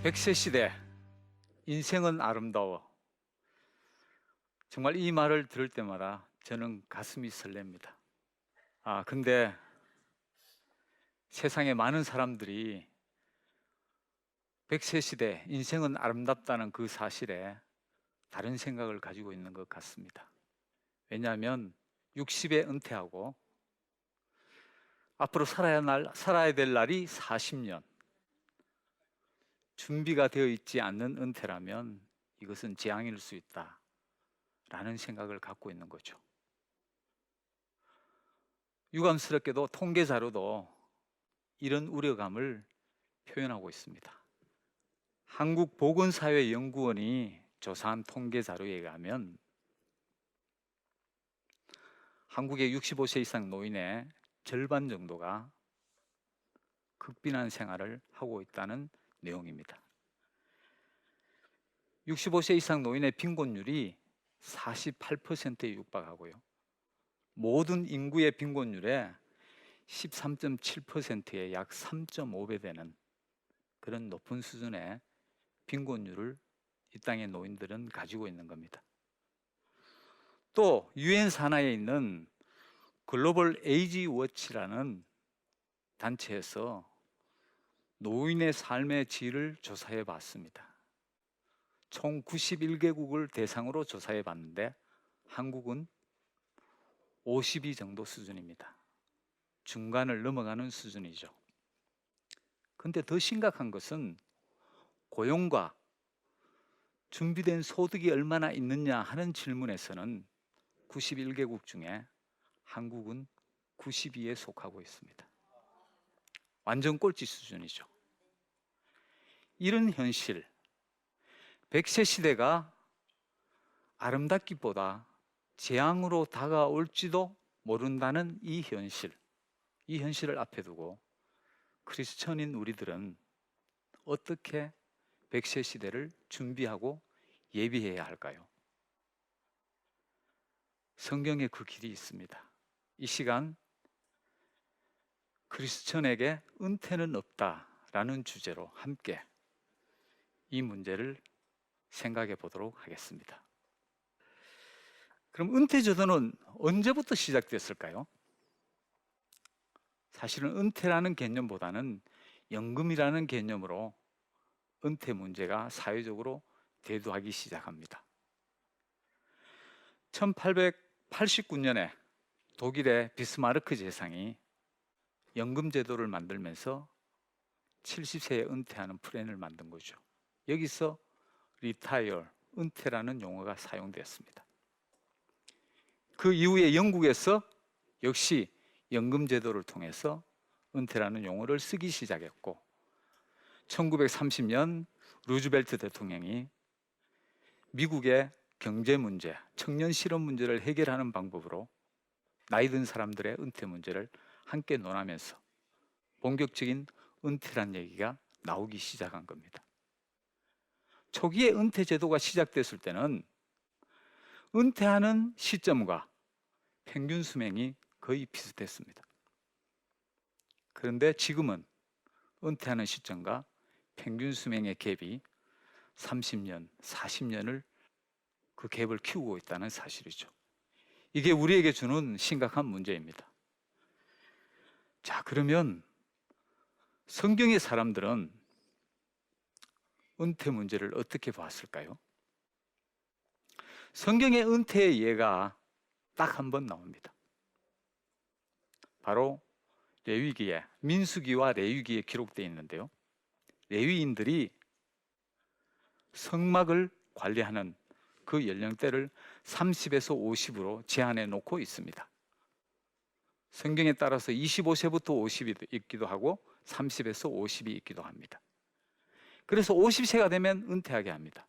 100세 시대, 인생은 아름다워. 정말 이 말을 들을 때마다 저는 가슴이 설렙니다. 근데 세상에 많은 사람들이 100세 시대, 인생은 아름답다는 그 사실에 다른 생각을 가지고 있는 것 같습니다. 왜냐하면 60에 은퇴하고 앞으로 살아야 될 날이 40년. 준비가 되어 있지 않는 은퇴라면 이것은 재앙일 수 있다라는 생각을 갖고 있는 거죠. 유감스럽게도 통계 자료도 이런 우려감을 표현하고 있습니다. 한국보건사회연구원이 조사한 통계 자료에 의하면 한국의 65세 이상 노인의 절반 정도가 극빈한 생활을 하고 있다는 내용입니다. 65세 이상 노인의 빈곤율이 48%에 육박하고요. 모든 인구의 빈곤율의 13.7%의 약 3.5배 되는 그런 높은 수준의 빈곤율을 이 땅의 노인들은 가지고 있는 겁니다. 또 유엔 산하에 있는 글로벌 에이지 워치라는 단체에서 노인의 삶의 질을 조사해 봤습니다. 총 91개국을 대상으로 조사해 봤는데 한국은 52 정도 수준입니다. 중간을 넘어가는 수준이죠. 근데 더 심각한 것은 고용과 준비된 소득이 얼마나 있느냐 하는 질문에서는 91개국 중에 한국은 92에 속하고 있습니다. 완전 꼴찌 수준이죠. 이런 현실, 100세 시대가 아름답기보다 재앙으로 다가올지도 모른다는 이 현실을 앞에 두고 크리스천인 우리들은 어떻게 100세 시대를 준비하고 예비해야 할까요? 성경에 그 길이 있습니다. 이 시간 크리스천에게 은퇴는 없다라는 주제로 함께 이 문제를 생각해 보도록 하겠습니다. 그럼 은퇴 제도는 언제부터 시작됐을까요? 사실은 은퇴라는 개념보다는 연금이라는 개념으로 은퇴 문제가 사회적으로 대두하기 시작합니다. 1889년에 독일의 비스마르크 제상이 연금 제도를 만들면서 70세에 은퇴하는 플랜을 만든 거죠. 여기서 retire, 은퇴라는 용어가 사용되었습니다. 그 이후에 영국에서 역시 연금 제도를 통해서 은퇴라는 용어를 쓰기 시작했고 1930년 루즈벨트 대통령이 미국의 경제 문제, 청년 실업 문제를 해결하는 방법으로 나이 든 사람들의 은퇴 문제를 함께 논하면서 본격적인 은퇴란 얘기가 나오기 시작한 겁니다. 초기에 은퇴 제도가 시작됐을 때는 은퇴하는 시점과 평균 수명이 거의 비슷했습니다. 그런데 지금은 은퇴하는 시점과 평균 수명의 갭이 30년, 40년을 그 갭을 키우고 있다는 사실이죠. 이게 우리에게 주는 심각한 문제입니다. 자, 그러면 성경의 사람들은 은퇴 문제를 어떻게 봤을까요? 성경의 은퇴의 예가 딱 한 번 나옵니다. 바로 레위기에, 민수기와 레위기에 기록되어 있는데요. 레위인들이 성막을 관리하는 그 연령대를 30에서 50으로 제한해 놓고 있습니다. 성경에 따라서 25세부터 50이 있기도 하고 30에서 50이 있기도 합니다. 그래서 50세가 되면 은퇴하게 합니다.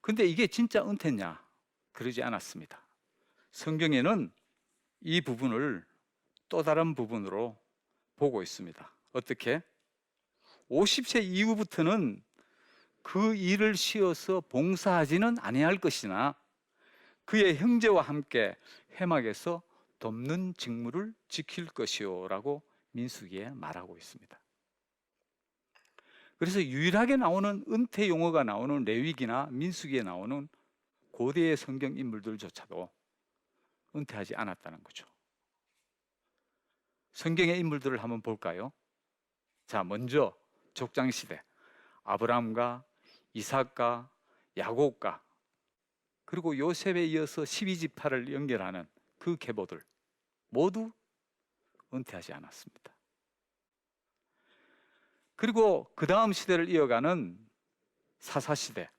근데 이게 진짜 은퇴냐? 그러지 않았습니다. 성경에는 이 부분을 또 다른 부분으로 보고 있습니다. 어떻게? 50세 이후부터는 그 일을 쉬어서 봉사하지는 아니할 것이나 그의 형제와 함께 회막에서 돕는 직무를 지킬 것이요 라고 민수기에 말하고 있습니다. 그래서 유일하게 나오는 은퇴 용어가 나오는 레위기나 민수기에 나오는 고대의 성경 인물들조차도 은퇴하지 않았다는 거죠. 성경의 인물들을 한번 볼까요? 자, 먼저 족장시대 아브라함과 이삭과 야곱과 그리고 요셉에 이어서 12지파를 연결하는 그 계보들 모두 은퇴하지 않았습니다. 그리고 그 다음 시대를 이어가는 사사시대,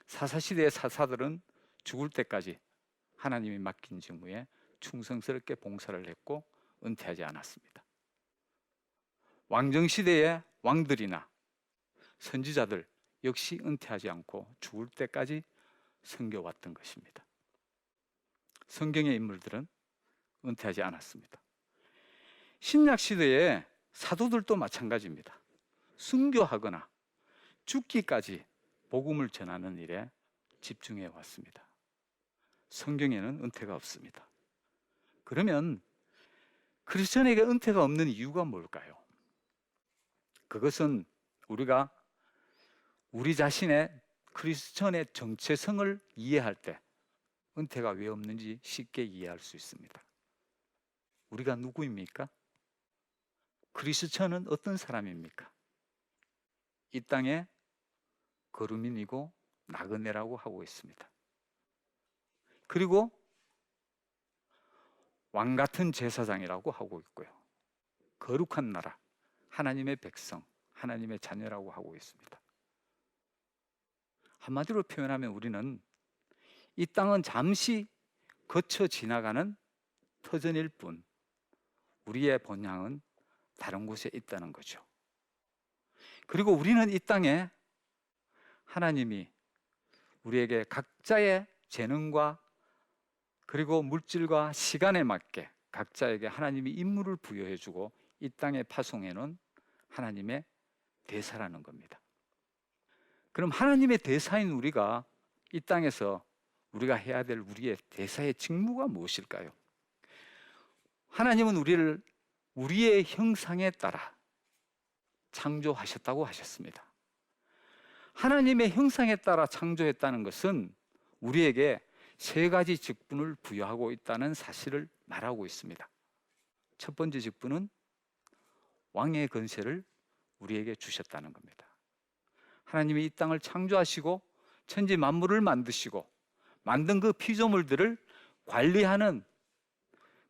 사사시대의 사사들은 죽을 때까지 하나님이 맡긴 직무에 충성스럽게 봉사를 했고 은퇴하지 않았습니다. 왕정시대의 왕들이나 선지자들 역시 은퇴하지 않고 죽을 때까지 섬겨왔던 것입니다. 성경의 인물들은 은퇴하지 않았습니다. 신약시대의 사도들도 마찬가지입니다. 순교하거나 죽기까지 복음을 전하는 일에 집중해 왔습니다. 성경에는 은퇴가 없습니다. 그러면 크리스천에게 은퇴가 없는 이유가 뭘까요? 그것은 우리가 우리 자신의 크리스천의 정체성을 이해할 때 은퇴가 왜 없는지 쉽게 이해할 수 있습니다. 우리가 누구입니까? 크리스천은 어떤 사람입니까? 이 땅에 거루민이고 나그네라고 하고 있습니다. 그리고 왕 같은 제사장이라고 하고 있고요. 거룩한 나라, 하나님의 백성, 하나님의 자녀라고 하고 있습니다. 한마디로 표현하면 우리는 이 땅은 잠시 거쳐 지나가는 터전일 뿐 우리의 본향은 다른 곳에 있다는 거죠. 그리고 우리는 이 땅에 하나님이 우리에게 각자의 재능과 그리고 물질과 시간에 맞게 각자에게 하나님이 임무를 부여해 주고 이 땅에 파송해 놓은 하나님의 대사라는 겁니다. 그럼 하나님의 대사인 우리가 이 땅에서 우리가 해야 될 우리의 대사의 직무가 무엇일까요? 하나님은 우리를 우리의 형상에 따라 창조하셨다고 하셨습니다. 하나님의 형상에 따라 창조했다는 것은 우리에게 세 가지 직분을 부여하고 있다는 사실을 말하고 있습니다. 첫 번째 직분은 왕의 권세를 우리에게 주셨다는 겁니다. 하나님이 이 땅을 창조하시고 천지 만물을 만드시고 만든 그 피조물들을 관리하는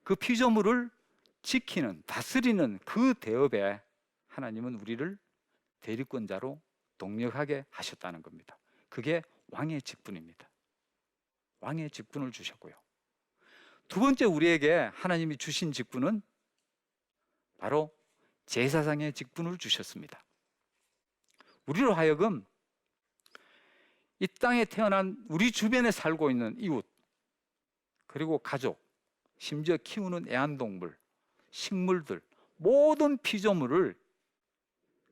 그 피조물을 지키는 다스리는 그 대업에 하나님은 우리를 대리권자로 동력하게 하셨다는 겁니다. 그게 왕의 직분입니다. 왕의 직분을 주셨고요. 두 번째 우리에게 하나님이 주신 직분은 바로 제사장의 직분을 주셨습니다. 우리로 하여금 이 땅에 태어난 우리 주변에 살고 있는 이웃 그리고 가족 심지어 키우는 애완동물 식물들 모든 피조물을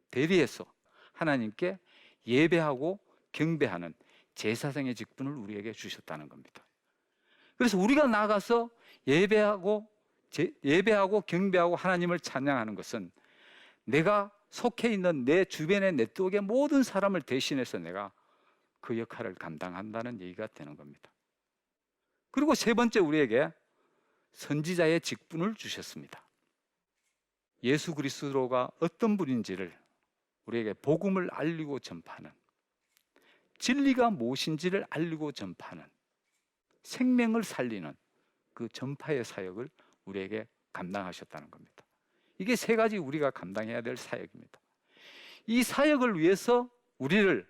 대리해서 하나님께 예배하고 경배하는 제사장의 직분을 우리에게 주셨다는 겁니다. 그래서 우리가 나가서 예배하고 경배하고 하나님을 찬양하는 것은 내가 속해 있는 내 주변의 네트워크의 모든 사람을 대신해서 내가 그 역할을 감당한다는 얘기가 되는 겁니다. 그리고 세 번째 우리에게 선지자의 직분을 주셨습니다. 예수 그리스도가 어떤 분인지를 우리에게 복음을 알리고 전파하는 진리가 무엇인지를 알리고 전파하는 생명을 살리는 그 전파의 사역을 우리에게 감당하셨다는 겁니다. 이게 세 가지 우리가 감당해야 될 사역입니다. 이 사역을 위해서 우리를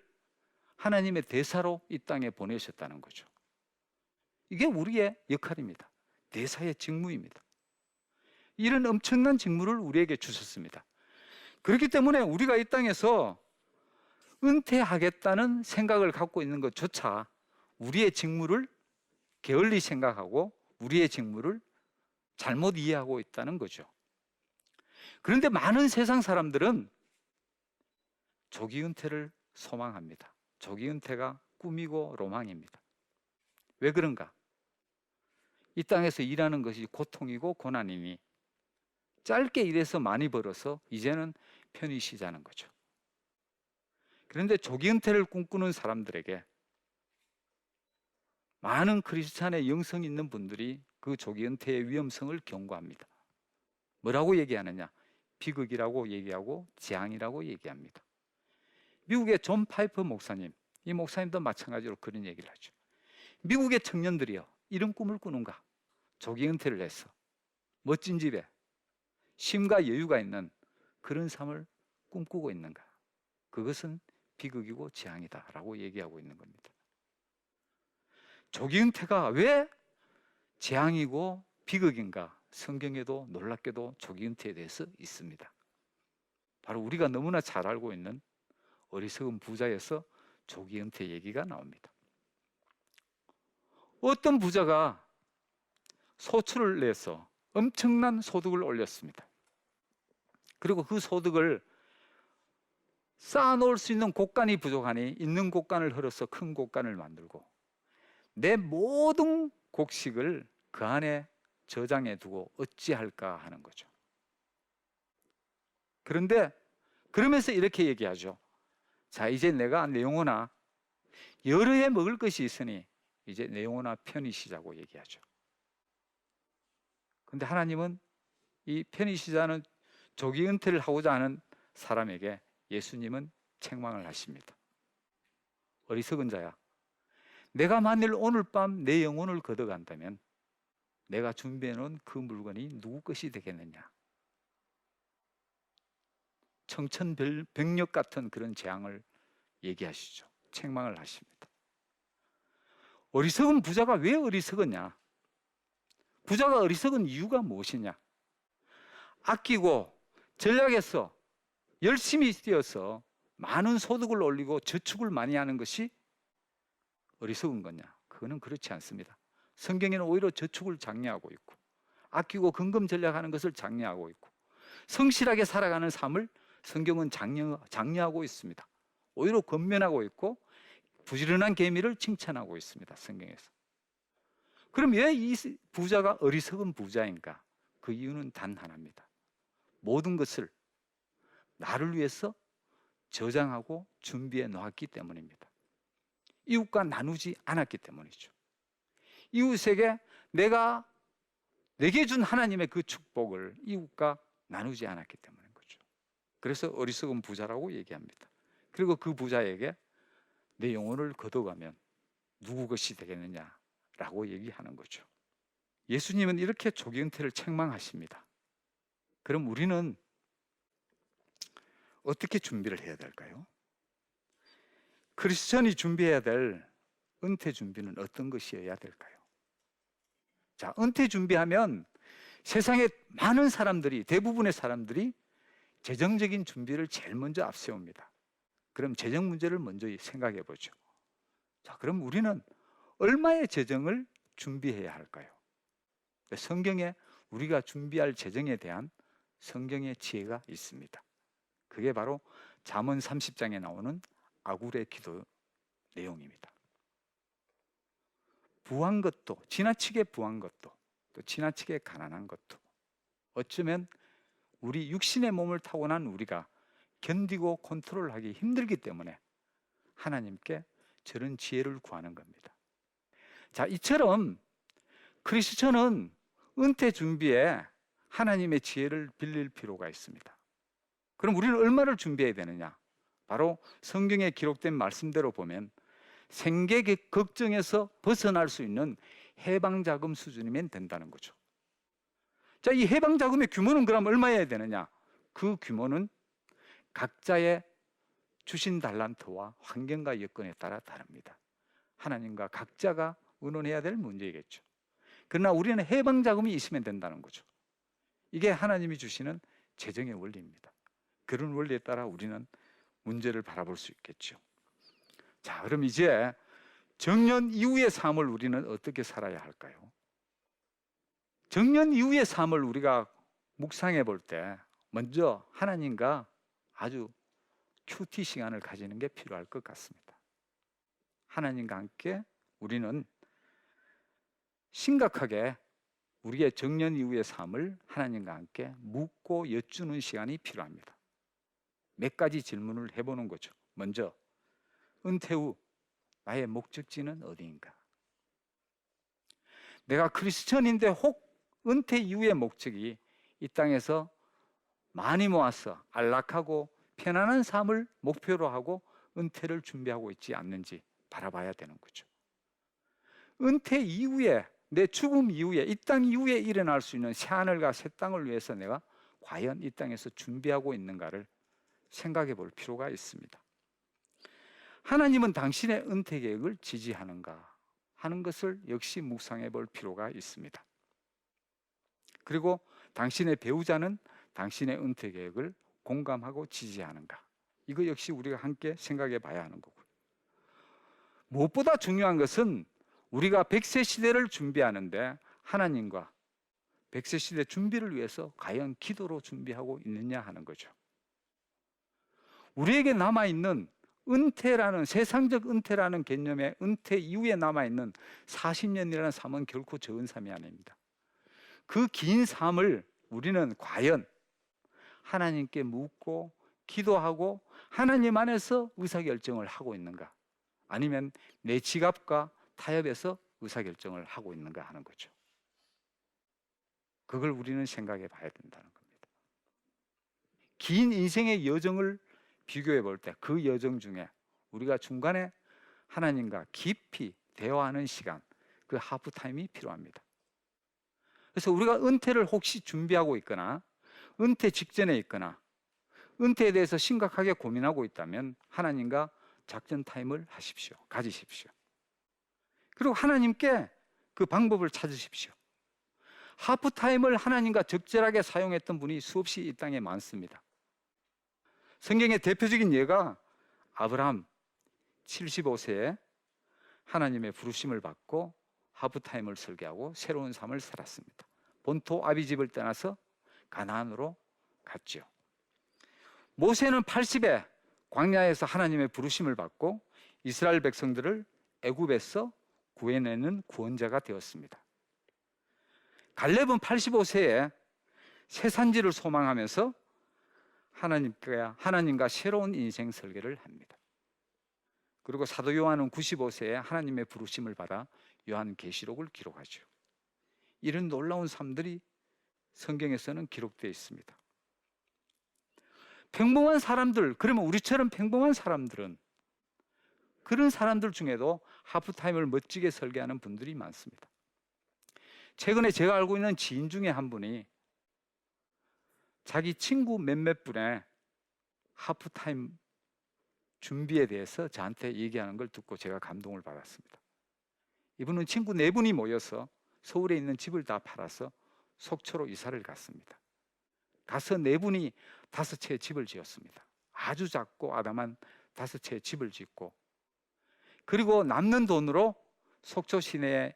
하나님의 대사로 이 땅에 보내셨다는 거죠. 이게 우리의 역할입니다. 대사의 직무입니다. 이런 엄청난 직무를 우리에게 주셨습니다. 그렇기 때문에 우리가 이 땅에서 은퇴하겠다는 생각을 갖고 있는 것조차 우리의 직무를 게을리 생각하고 우리의 직무를 잘못 이해하고 있다는 거죠. 그런데 많은 세상 사람들은 조기 은퇴를 소망합니다. 조기 은퇴가 꿈이고 로망입니다. 왜 그런가? 이 땅에서 일하는 것이 고통이고 고난이니 짧게 일해서 많이 벌어서 이제는 편히 쉬자는 거죠. 그런데 조기 은퇴를 꿈꾸는 사람들에게 많은 크리스찬의 영성 있는 분들이 그 조기 은퇴의 위험성을 경고합니다. 뭐라고 얘기하느냐? 비극이라고 얘기하고 재앙이라고 얘기합니다. 미국의 존 파이퍼 목사님, 이 목사님도 마찬가지로 그런 얘기를 하죠. 미국의 청년들이요, 이런 꿈을 꾸는가? 조기 은퇴를 해서 멋진 집에 쉼과 여유가 있는 그런 삶을 꿈꾸고 있는가? 그것은 비극이고 재앙이다라고 얘기하고 있는 겁니다. 조기 은퇴가 왜 재앙이고 비극인가? 성경에도 놀랍게도 조기 은퇴에 대해서 있습니다. 바로 우리가 너무나 잘 알고 있는 어리석은 부자에서 조기 은퇴 얘기가 나옵니다. 어떤 부자가 소출을 내서 엄청난 소득을 올렸습니다. 그리고 그 소득을 쌓아놓을 수 있는 곳간이 부족하니 있는 곳간을 헐어서 큰 곳간을 만들고 내 모든 곡식을 그 안에 저장해 두고 어찌할까 하는 거죠. 그런데 그러면서 이렇게 얘기하죠. 자, 이제 내가 내 영혼아 여러 해 먹을 것이 있으니 이제 내 영혼아 편히 쉬자고 얘기하죠. 그런데 하나님은 이 편히 쉬자는 조기 은퇴를 하고자 하는 사람에게 예수님은 책망을 하십니다. 어리석은 자야, 내가 만일 오늘 밤 내 영혼을 걷어간다면 내가 준비해 놓은 그 물건이 누구 것이 되겠느냐? 청천벽력 같은 그런 재앙을 얘기하시죠. 책망을 하십니다. 어리석은 부자가 왜 어리석었냐? 부자가 어리석은 이유가 무엇이냐? 아끼고 전략해서 열심히 뛰어서 많은 소득을 올리고 저축을 많이 하는 것이 어리석은 거냐? 그거는 그렇지 않습니다. 성경에는 오히려 저축을 장려하고 있고 아끼고 근검 전략하는 것을 장려하고 있고 성실하게 살아가는 삶을 성경은 장려하고 있습니다. 오히려 권면하고 있고 부지런한 계미를 칭찬하고 있습니다. 성경에서. 그럼 왜 이 부자가 어리석은 부자인가? 그 이유는 단 하나입니다. 모든 것을 나를 위해서 저장하고 준비해 놓았기 때문입니다. 이웃과 나누지 않았기 때문이죠. 이웃에게 내게 준 하나님의 그 축복을 이웃과 나누지 않았기 때문인 거죠. 그래서 어리석은 부자라고 얘기합니다. 그리고 그 부자에게 내 영혼을 걷어가면 누구 것이 되겠느냐라고 얘기하는 거죠. 예수님은 이렇게 조기 은퇴를 책망하십니다. 그럼 우리는 어떻게 준비를 해야 될까요? 크리스천이 준비해야 될 은퇴 준비는 어떤 것이어야 될까요? 자, 은퇴 준비하면 세상에 많은 사람들이, 대부분의 사람들이 재정적인 준비를 제일 먼저 앞세웁니다. 그럼 재정 문제를 먼저 생각해 보죠. 자, 그럼 우리는 얼마의 재정을 준비해야 할까요? 성경에 우리가 준비할 재정에 대한 성경의 지혜가 있습니다. 그게 바로 잠언 30장에 나오는 아굴의 기도 내용입니다. 부한 것도, 지나치게 부한 것도, 또 지나치게 가난한 것도 어쩌면 우리 육신의 몸을 타고난 우리가 견디고 컨트롤하기 힘들기 때문에 하나님께 저런 지혜를 구하는 겁니다. 자, 이처럼 크리스천은 은퇴 준비에 하나님의 지혜를 빌릴 필요가 있습니다. 그럼 우리는 얼마를 준비해야 되느냐? 바로 성경에 기록된 말씀대로 보면 생계 걱정에서 벗어날 수 있는 해방자금 수준이면 된다는 거죠. 자, 이 해방자금의 규모는 그럼 얼마여야 되느냐? 그 규모는 각자의 주신 달란트와 환경과 여건에 따라 다릅니다. 하나님과 각자가 의논해야 될 문제이겠죠. 그러나 우리는 해방자금이 있으면 된다는 거죠. 이게 하나님이 주시는 재정의 원리입니다. 그런 원리에 따라 우리는 문제를 바라볼 수 있겠죠. 자, 그럼 이제 정년 이후의 삶을 우리는 어떻게 살아야 할까요? 정년 이후의 삶을 우리가 묵상해 볼 때 먼저 하나님과 아주 큐티 시간을 가지는 게 필요할 것 같습니다. 하나님과 함께 우리는 심각하게 우리의 정년 이후의 삶을 하나님과 함께 묻고 여쭈는 시간이 필요합니다. 몇 가지 질문을 해보는 거죠. 먼저 은퇴 후 나의 목적지는 어디인가? 내가 크리스천인데 혹 은퇴 이후의 목적이 이 땅에서 많이 모아서 안락하고 편안한 삶을 목표로 하고 은퇴를 준비하고 있지 않는지 바라봐야 되는 거죠. 은퇴 이후에, 내 죽음 이후에, 이 땅 이후에 일어날 수 있는 새하늘과 새 땅을 위해서 내가 과연 이 땅에서 준비하고 있는가를 생각해 볼 필요가 있습니다. 하나님은 당신의 은퇴 계획을 지지하는가 하는 것을 역시 묵상해 볼 필요가 있습니다. 그리고 당신의 배우자는 당신의 은퇴 계획을 공감하고 지지하는가, 이거 역시 우리가 함께 생각해 봐야 하는 거고요. 무엇보다 중요한 것은 우리가 100세 시대를 준비하는데 하나님과 100세 시대 준비를 위해서 과연 기도로 준비하고 있느냐 하는 거죠. 우리에게 남아있는 은퇴라는, 세상적 은퇴라는 개념의 은퇴 이후에 남아있는 40년이라는 삶은 결코 적은 삶이 아닙니다. 그 긴 삶을 우리는 과연 하나님께 묻고 기도하고 하나님 안에서 의사결정을 하고 있는가, 아니면 내 지갑과 타협해서 의사결정을 하고 있는가 하는 거죠. 그걸 우리는 생각해 봐야 된다는 겁니다. 긴 인생의 여정을 비교해 볼 때 그 여정 중에 우리가 중간에 하나님과 깊이 대화하는 시간, 그 하프타임이 필요합니다. 그래서 우리가 은퇴를 혹시 준비하고 있거나 은퇴 직전에 있거나 은퇴에 대해서 심각하게 고민하고 있다면 하나님과 작전 타임을 하십시오. 가지십시오. 그리고 하나님께 그 방법을 찾으십시오. 하프타임을 하나님과 적절하게 사용했던 분이 수없이 이 땅에 많습니다. 성경의 대표적인 예가 아브라함 75세에 하나님의 부르심을 받고 하프타임을 설계하고 새로운 삶을 살았습니다. 본토 아비집을 떠나서 가나안으로 갔죠. 모세는 80에 광야에서 하나님의 부르심을 받고 이스라엘 백성들을 애굽에서 구해내는 구원자가 되었습니다. 갈렙은 85세에 새 산지를 소망하면서 하나님과 새로운 인생 설계를 합니다. 그리고 사도 요한은 95세에 하나님의 부르심을 받아 요한계시록을 기록하죠. 이런 놀라운 삶들이 성경에서는 기록되어 있습니다. 평범한 사람들, 그러면 우리처럼 평범한 사람들은, 그런 사람들 중에도 하프타임을 멋지게 설계하는 분들이 많습니다. 최근에 제가 알고 있는 지인 중에 한 분이 자기 친구 몇몇 분의 하프타임 준비에 대해서 저한테 얘기하는 걸 듣고 제가 감동을 받았습니다. 이분은 친구 4분이 모여서 서울에 있는 집을 다 팔아서 속초로 이사를 갔습니다. 가서 4분이 5채의 집을 지었습니다. 아주 작고 아담한 5채의 집을 짓고, 그리고 남는 돈으로 속초 시내에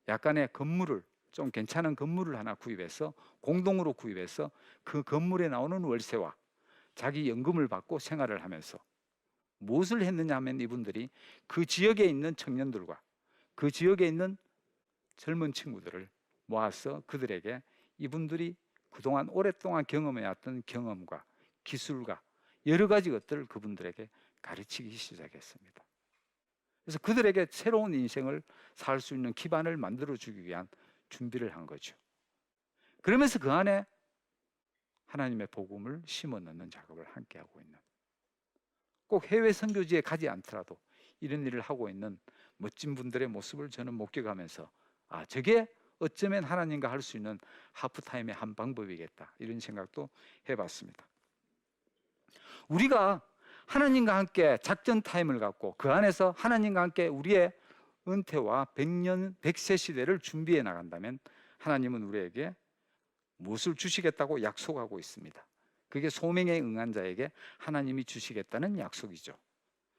약간의 건물을, 좀 괜찮은 건물을 하나 구입해서 공동으로 구입해서 그 건물에 나오는 월세와 자기 연금을 받고 생활을 하면서 무엇을 했느냐 하면 이분들이 그 지역에 있는 청년들과 그 지역에 있는 젊은 친구들을 모아서 그들에게 이분들이 그동안 오랫동안 경험해왔던 경험과 기술과 여러 가지 것들을 그분들에게 가르치기 시작했습니다. 그래서 그들에게 새로운 인생을 살 수 있는 기반을 만들어주기 위한 준비를 한 거죠. 그러면서 그 안에 하나님의 복음을 심어 넣는 작업을 함께 하고 있는, 꼭 해외 선교지에 가지 않더라도 이런 일을 하고 있는 멋진 분들의 모습을 저는 목격하면서 저게 어쩌면 하나님과 할 수 있는 하프타임의 한 방법이겠다, 이런 생각도 해봤습니다. 우리가 하나님과 함께 작전 타임을 갖고 그 안에서 하나님과 함께 우리의 은퇴와 100세 시대를 준비해 나간다면 하나님은 우리에게 무엇을 주시겠다고 약속하고 있습니다. 그게 소명에 응한 자에게 하나님이 주시겠다는 약속이죠.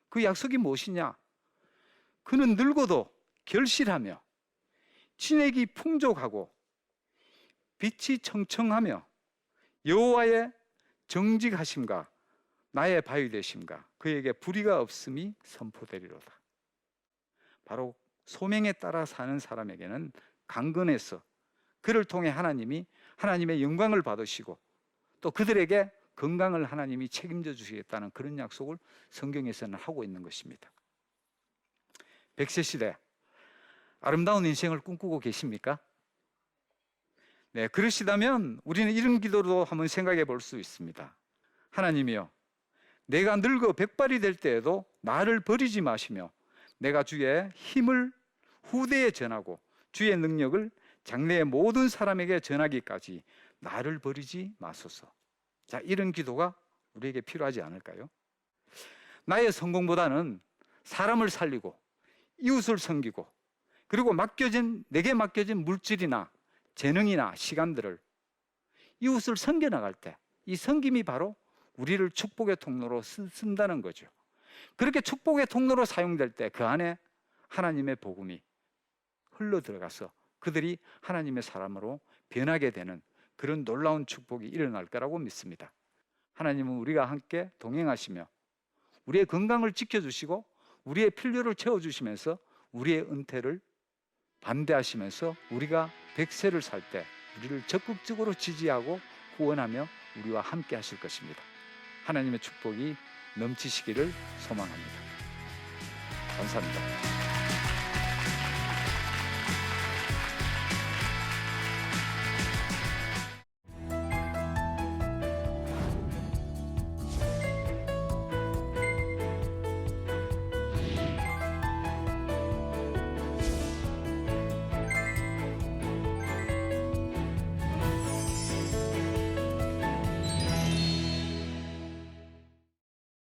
그 약속이 무엇이냐? 그는 늙어도 결실하며 진액이 풍족하고 빛이 청청하며 여호와의 정직하심과 나의 바위 되심과 그에게 불의가 없음이 선포되리로다. 바로 소명에 따라 사는 사람에게는 강건해서 그를 통해 하나님이 하나님의 영광을 받으시고 또 그들에게 건강을 하나님이 책임져 주시겠다는 그런 약속을 성경에서는 하고 있는 것입니다. 100세 시대 아름다운 인생을 꿈꾸고 계십니까? 네, 그러시다면 우리는 이런 기도도 한번 생각해 볼 수 있습니다. 하나님이여, 내가 늙어 백발이 될 때에도 나를 버리지 마시며 내가 주의 힘을 후대에 전하고 주의 능력을 장래의 모든 사람에게 전하기까지 나를 버리지 마소서. 자, 이런 기도가 우리에게 필요하지 않을까요? 나의 성공보다는 사람을 살리고 이웃을 섬기고 그리고 내게 맡겨진 물질이나 재능이나 시간들을 이웃을 섬겨나갈 때 이 섬김이 바로 우리를 축복의 통로로 쓴다는 거죠. 그렇게 축복의 통로로 사용될 때 그 안에 하나님의 복음이 흘러 들어가서 그들이 하나님의 사람으로 변하게 되는 그런 놀라운 축복이 일어날 거라고 믿습니다. 하나님은 우리가 함께 동행하시며 우리의 건강을 지켜주시고 우리의 필요를 채워주시면서 우리의 은퇴를 반대하시면서 우리가 100세를 살 때 우리를 적극적으로 지지하고 후원하며 우리와 함께 하실 것입니다. 하나님의 축복이 넘치시기를 소망합니다. 감사합니다.